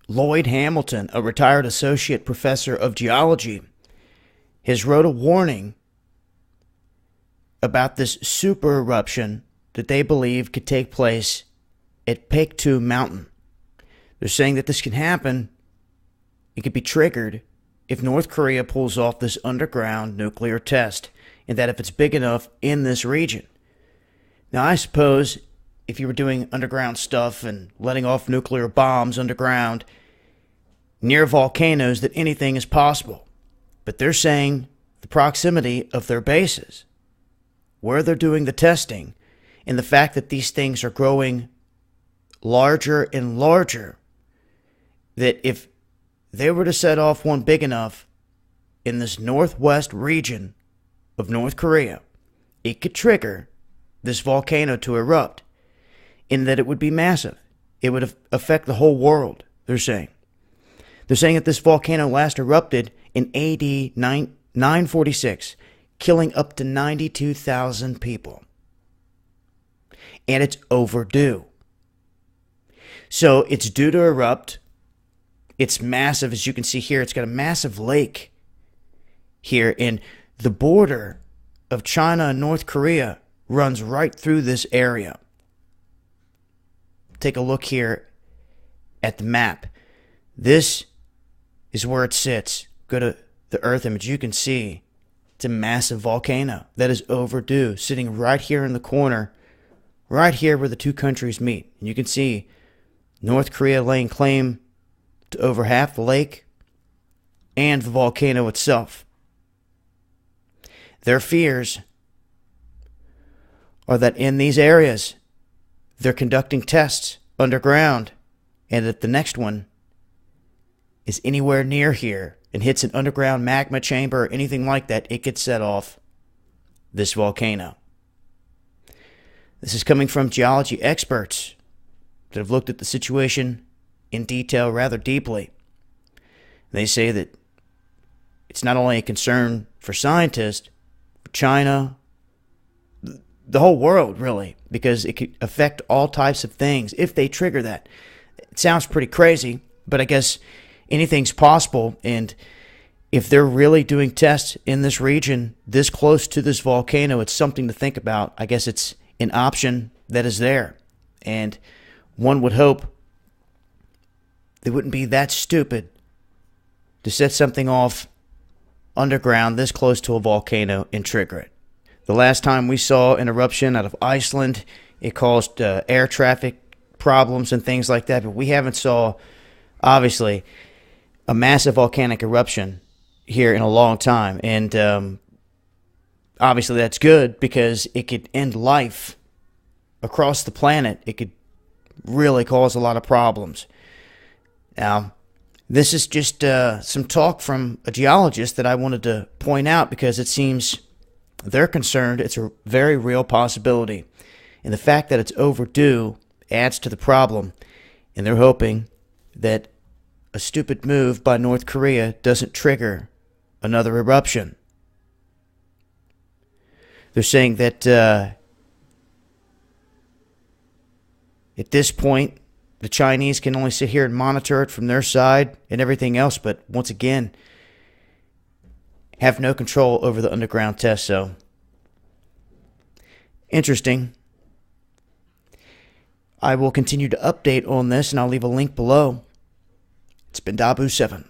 Lloyd Hamilton, a retired associate professor of geology, has wrote a warning about this super eruption that they believe could take place at Paektu Mountain. They're saying that this can happen, it could be triggered if North Korea pulls off this underground nuclear test, and that if it's big enough in this region. Now, I suppose if you were doing underground stuff and letting off nuclear bombs underground near volcanoes, that anything is possible. But they're saying the proximity of their bases, where they're doing the testing, and the fact that these things are growing larger and larger, that if they were to set off one big enough in this northwest region of North Korea, it could trigger this volcano to erupt, in that it would be massive. It would affect the whole world, they're saying. They're saying that this volcano last erupted in AD 946, killing up to 92,000 people. And it's overdue. So it's due to erupt. It's massive, as you can see here. It's got a massive lake here, and the border of China and North Korea runs right through this area. Take a look here at the map. This is where it sits. Go to the Earth image. You can see it's a massive volcano that is overdue, sitting right here in the corner, right here where the two countries meet. And you can see North Korea laying claim to over half the lake and the volcano itself. Their fears are that in these areas, they're conducting tests underground, and that the next one is anywhere near here and hits an underground magma chamber or anything like that, it could set off this volcano. This is coming from geology experts that have looked at the situation in detail rather deeply. They say that it's not only a concern for scientists, for China, the whole world, really, because it could affect all types of things if they trigger that. It sounds pretty crazy, but I guess anything's possible. And if they're really doing tests in this region, this close to this volcano, it's something to think about. I guess it's an option that is there. And one would hope they wouldn't be that stupid to set something off underground this close to a volcano and trigger it. The last time we saw an eruption out of Iceland, it caused air traffic problems and things like that. But we haven't saw, obviously, a massive volcanic eruption here in a long time. And obviously that's good, because it could end life across the planet. It could really cause a lot of problems. Now, this is just some talk from a geologist that I wanted to point out, because it seems they're concerned it's a very real possibility. And the fact that it's overdue adds to the problem. And they're hoping that a stupid move by North Korea doesn't trigger another eruption. They're saying that at this point, the Chinese can only sit here and monitor it from their side and everything else, but once again, have no control over the underground test. So, interesting. I will continue to update on this, and I'll leave a link below. It's been Dabu7.